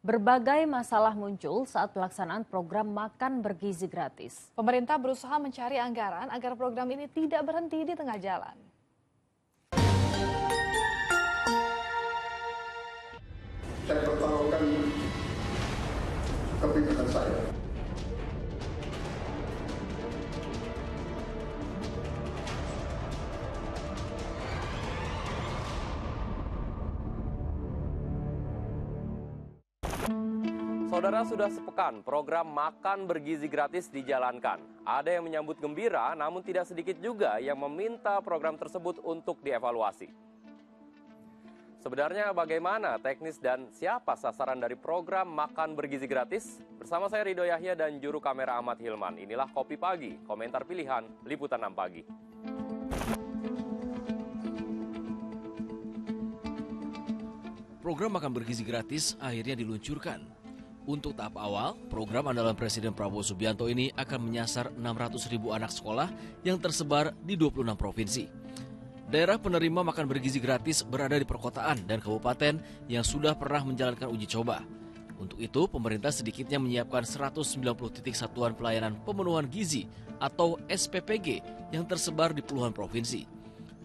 Berbagai masalah muncul saat pelaksanaan program makan bergizi gratis. Pemerintah berusaha mencari anggaran agar program ini tidak berhenti di tengah jalan. Saya pertaruhkan kepikiran saya. Saudara, sudah sepekan program makan bergizi gratis dijalankan. Ada yang menyambut gembira, namun tidak sedikit juga yang meminta program tersebut untuk dievaluasi. Sebenarnya bagaimana teknis dan siapa sasaran dari program makan bergizi gratis? Bersama saya Ridho Yahya dan juru kamera Ahmad Hilman. Inilah Kopi Pagi, komentar pilihan Liputan 6 Pagi. Program makan bergizi gratis akhirnya diluncurkan. Untuk tahap awal, program andalan Presiden Prabowo Subianto ini akan menyasar 600.000 anak sekolah yang tersebar di 26 provinsi. Daerah penerima makan bergizi gratis berada di perkotaan dan kabupaten yang sudah pernah menjalankan uji coba. Untuk itu, pemerintah sedikitnya menyiapkan 190 titik satuan pelayanan pemenuhan gizi atau SPPG yang tersebar di puluhan provinsi.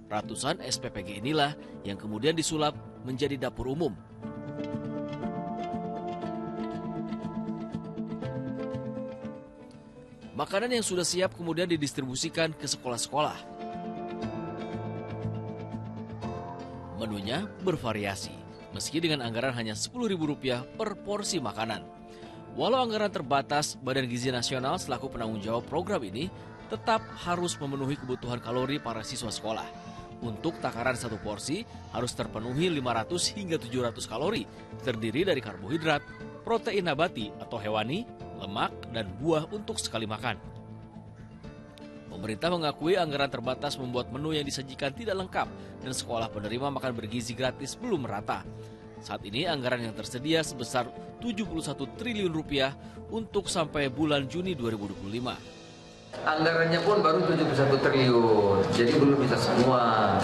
Ratusan SPPG inilah yang kemudian disulap menjadi dapur umum. Makanan yang sudah siap kemudian didistribusikan ke sekolah-sekolah. Menunya bervariasi, meski dengan anggaran hanya Rp10.000 per porsi makanan. Walau anggaran terbatas, Badan Gizi Nasional selaku penanggung jawab program ini tetap harus memenuhi kebutuhan kalori para siswa sekolah. Untuk takaran satu porsi harus terpenuhi 500 hingga 700 kalori, terdiri dari karbohidrat, protein nabati atau hewani, lemak, dan buah untuk sekali makan. Pemerintah mengakui anggaran terbatas membuat menu yang disajikan tidak lengkap dan sekolah penerima makan bergizi gratis belum merata. Saat ini anggaran yang tersedia sebesar Rp71 triliun untuk sampai bulan Juni 2025. Anggarannya pun baru 71 triliun, jadi belum bisa semua.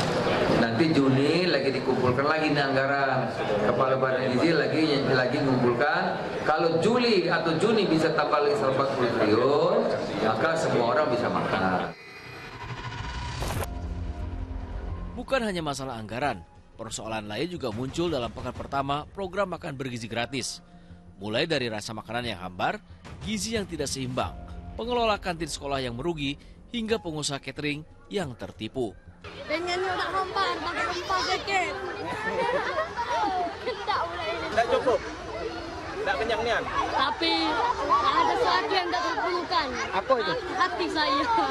Nanti Juni lagi dikumpulkan lagi nih anggaran. Kepala Badan Gizi lagi mengumpulkan. Kalau Juli atau Juni bisa tambah lagi 140 triliun, maka semua orang bisa makan. Bukan hanya masalah anggaran, persoalan lain juga muncul dalam pekan pertama program makan bergizi gratis. Mulai dari rasa makanan yang hambar, gizi yang tidak seimbang, pengelola kantin sekolah yang merugi, hingga pengusaha catering yang tertipu. Pengennya udah hambar, pakai rempah sedikit. Tidak cukup, tidak kenyang-kenyang. Tapi ada sesuatu yang tidak terpenuhkan. Apa itu? Hati saya. Apa?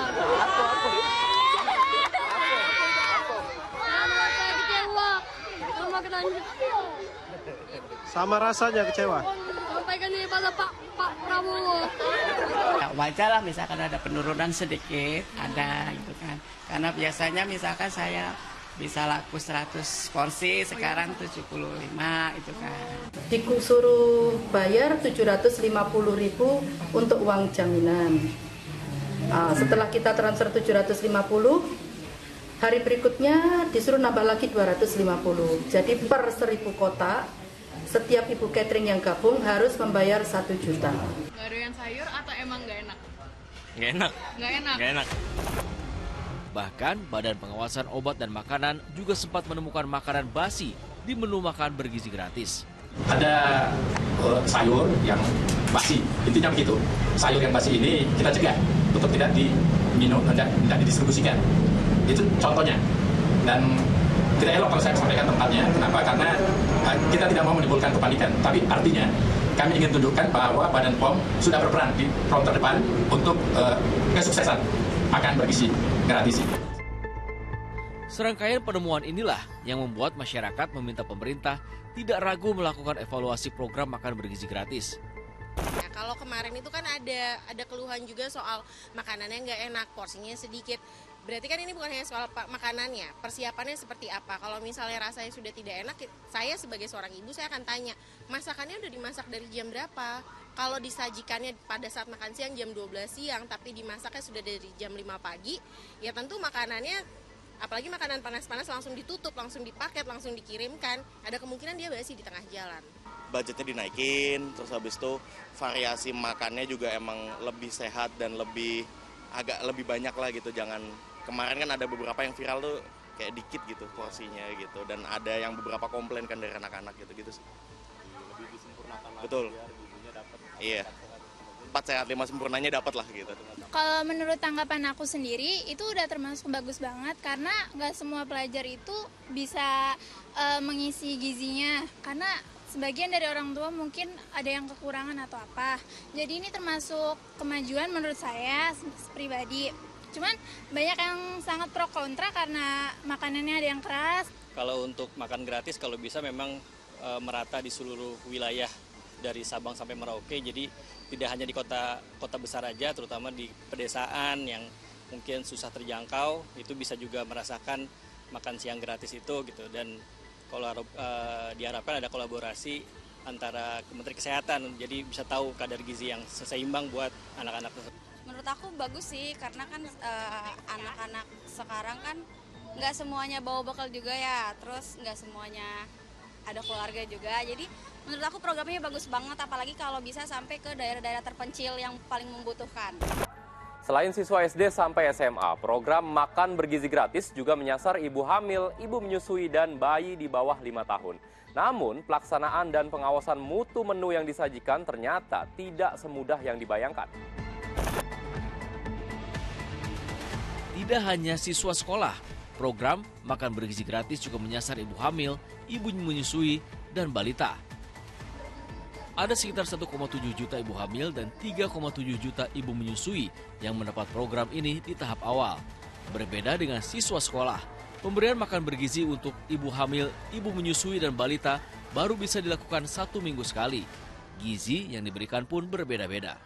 Saya kecewa sama makanannya. Sama rasanya kecewa. Sampaikan ini pada Pak Prabowo. Wajar lah misalkan ada penurunan sedikit, ada gitu kan. Karena biasanya misalkan saya bisa laku 100 porsi, sekarang 75 itu kan. Disuruh bayar 750.000 untuk uang jaminan. Setelah kita transfer 750, hari berikutnya disuruh nambah lagi 250. Jadi per 1000 kotak, setiap ibu catering yang gabung harus membayar 1 juta. Gak doyan sayur atau emang gak enak? Nggak enak. Nggak enak. Bahkan Badan Pengawasan Obat dan Makanan juga sempat menemukan makanan basi di menu makan bergizi gratis. Ada sayur yang basi, intinya begitu. Sayur yang basi ini kita cegah untuk tidak diminum, tidak didistribusikan. Itu contohnya. Dan tidak elok kalau saya sampaikan tempatnya. Kenapa? Karena kita tidak mau menimbulkan kepanikan. Tapi artinya kami ingin tunjukkan bahwa Badan POM sudah berperan di front terdepan untuk kesuksesan makan bergizi gratis. Serangkaian penemuan inilah yang membuat masyarakat meminta pemerintah tidak ragu melakukan evaluasi program makan bergizi gratis. Nah, kalau kemarin itu kan ada keluhan juga soal makanannya nggak enak, porsinya sedikit. Berarti kan ini bukan hanya soal makanannya, persiapannya seperti apa. Kalau misalnya rasanya sudah tidak enak, saya sebagai seorang ibu saya akan tanya, masakannya udah dimasak dari jam berapa? Kalau disajikannya pada saat makan siang jam 12 siang, tapi dimasaknya sudah dari jam 5 pagi, ya tentu makanannya, apalagi makanan panas-panas langsung ditutup, langsung dipaket, langsung dikirimkan, ada kemungkinan dia basi di tengah jalan. budgetnya dinaikin, terus habis itu variasi makannya juga emang lebih sehat dan agak lebih banyak lah gitu. Jangan, kemarin kan ada beberapa yang viral tuh kayak dikit gitu porsinya gitu, dan ada yang beberapa komplain kan dari anak-anak gitu sih. Lebih disempurnakan lagi. Betul. Biar gizinya dapat. Iya. 4 sehat 5 sempurnanya dapat lah gitu. Kalau menurut tanggapan aku sendiri itu udah termasuk bagus banget, karena nggak semua pelajar itu bisa mengisi gizinya, karena sebagian dari orang tua mungkin ada yang kekurangan atau apa. Jadi ini termasuk kemajuan menurut saya pribadi. Cuman banyak yang sangat pro kontra karena makanannya ada yang keras. Kalau untuk makan gratis kalau bisa memang merata di seluruh wilayah dari Sabang sampai Merauke. Jadi tidak hanya di kota besar aja, terutama di pedesaan yang mungkin susah terjangkau, itu bisa juga merasakan makan siang gratis itu gitu. Dan kalau diharapkan ada kolaborasi antara Kementerian Kesehatan, jadi bisa tahu kadar gizi yang seimbang buat anak-anak tersebut. Menurut aku bagus sih, karena kan anak-anak sekarang kan nggak semuanya bawa bekal juga ya, terus nggak semuanya ada keluarga juga. Jadi menurut aku programnya bagus banget, apalagi kalau bisa sampai ke daerah-daerah terpencil yang paling membutuhkan. Selain siswa SD sampai SMA, program Makan Bergizi Gratis juga menyasar ibu hamil, ibu menyusui, dan bayi di bawah 5 tahun. Namun, pelaksanaan dan pengawasan mutu menu yang disajikan ternyata tidak semudah yang dibayangkan. Tidak hanya siswa sekolah, program Makan Bergizi Gratis juga menyasar ibu hamil, ibu menyusui, dan balita. Ada sekitar 1,7 juta ibu hamil dan 3,7 juta ibu menyusui yang mendapat program ini di tahap awal. Berbeda dengan siswa sekolah, pemberian makan bergizi untuk ibu hamil, ibu menyusui, dan balita baru bisa dilakukan 1 minggu sekali. Gizi yang diberikan pun berbeda-beda.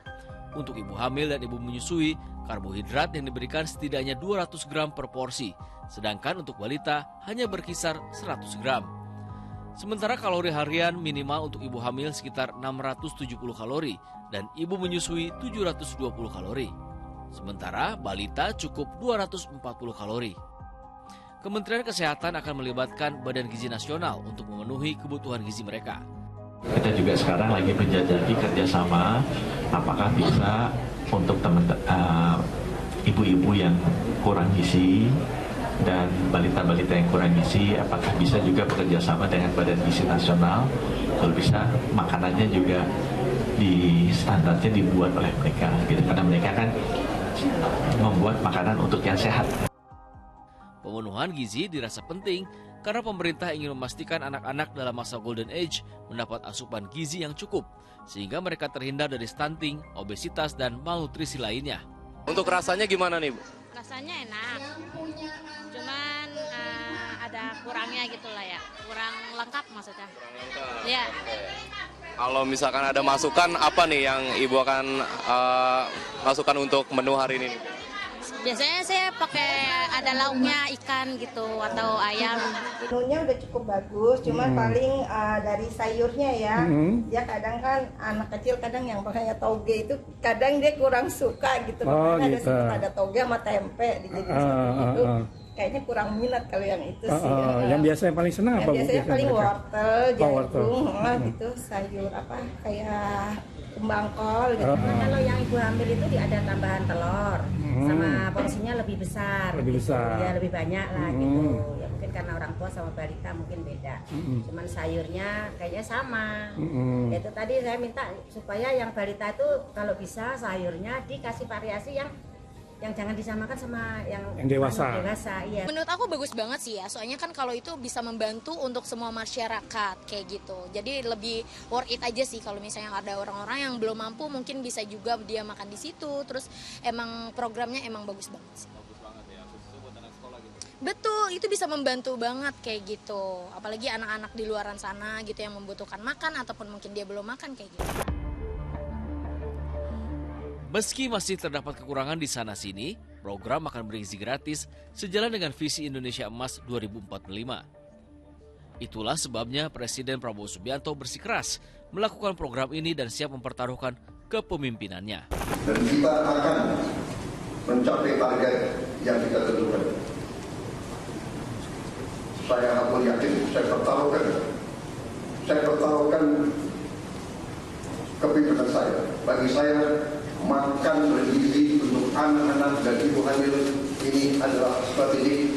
Untuk ibu hamil dan ibu menyusui, karbohidrat yang diberikan setidaknya 200 gram per porsi, sedangkan untuk balita hanya berkisar 100 gram. Sementara kalori harian minimal untuk ibu hamil sekitar 670 kalori dan ibu menyusui 720 kalori. Sementara balita cukup 240 kalori. Kementerian Kesehatan akan melibatkan Badan Gizi Nasional untuk memenuhi kebutuhan gizi mereka. Kita juga sekarang lagi menjajaki kerjasama apakah bisa untuk ibu-ibu yang kurang gizi dan balita-balita yang kurang gizi, apakah bisa juga bekerja sama dengan Badan Gizi Nasional, kalau bisa makanannya juga di standarnya dibuat oleh mereka, gitu, karena mereka kan membuat makanan untuk yang sehat. Pemenuhan gizi dirasa penting karena pemerintah ingin memastikan anak-anak dalam masa Golden Age mendapat asupan gizi yang cukup, sehingga mereka terhindar dari stunting, obesitas, dan malnutrisi lainnya. Untuk rasanya gimana nih, Bu? Rasanya enak, cuman ada kurangnya gitu lah ya, kurang lengkap maksudnya. Kurang lengkap. Ya. Kalau misalkan ada masukan, apa nih yang Ibu akan masukkan untuk menu hari ini? Biasanya saya pakai ada lauknya ikan gitu atau ayam. Menunya udah cukup bagus, cuman paling dari sayurnya ya. Dia kadang kan anak kecil kadang yang pakai toge itu kadang dia kurang suka gitu. Makanya gitu. Ada toge sama tempe dijadiin seperti itu. Kayaknya kurang minat kalau yang itu sih. Yang biasa yang paling senang apa? Biasanya paling wortel, jagung, gitu, sayur apa kayak kembang kol gitu. Kalau yang ibu hamil itu ada tambahan telur sama porsinya lebih besar. Lebih besar. Ya lebih banyak lah gitu. Ya mungkin karena orang tua sama balita mungkin beda. Cuman sayurnya kayaknya sama. Itu tadi saya minta supaya yang balita itu kalau bisa sayurnya dikasih variasi yang jangan disamakan sama yang dewasa. Iya. Menurut aku bagus banget sih ya, soalnya kan kalau itu bisa membantu untuk semua masyarakat kayak gitu. Jadi lebih worth it aja sih kalau misalnya ada orang-orang yang belum mampu mungkin bisa juga dia makan di situ. Terus emang programnya emang bagus banget sih. Bagus banget ya, khususnya buat anak sekolah gitu. Betul, itu bisa membantu banget kayak gitu. Apalagi anak-anak di luaran sana gitu yang membutuhkan makan ataupun mungkin dia belum makan kayak gitu. Meski masih terdapat kekurangan di sana-sini, program Makan Bergizi Gratis sejalan dengan visi Indonesia Emas 2045. Itulah sebabnya Presiden Prabowo Subianto bersikeras melakukan program ini dan siap mempertaruhkan kepemimpinannya. Dan kita akan mencapai target yang kita tentukan. Saya pun yakin, saya pertaruhkan kepimpinan saya. Bagi saya, makan bergizi untuk anak-anak dan ibu hamil ini adalah strategi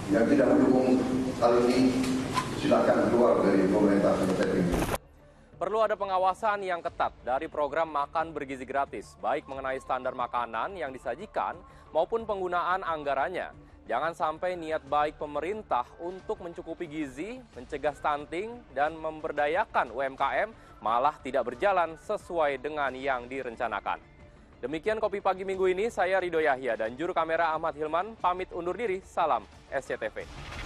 yang tidak mendukung hal ini. Silakan keluar dari pemerintah seperti ini. Perlu ada pengawasan yang ketat dari program makan bergizi gratis, baik mengenai standar makanan yang disajikan maupun penggunaan anggarannya. Jangan sampai niat baik pemerintah untuk mencukupi gizi, mencegah stunting, dan memberdayakan UMKM malah tidak berjalan sesuai dengan yang direncanakan. Demikian Kopi Pagi minggu ini, saya Ridho Yahya dan juru kamera Ahmad Hilman pamit undur diri. Salam SCTV.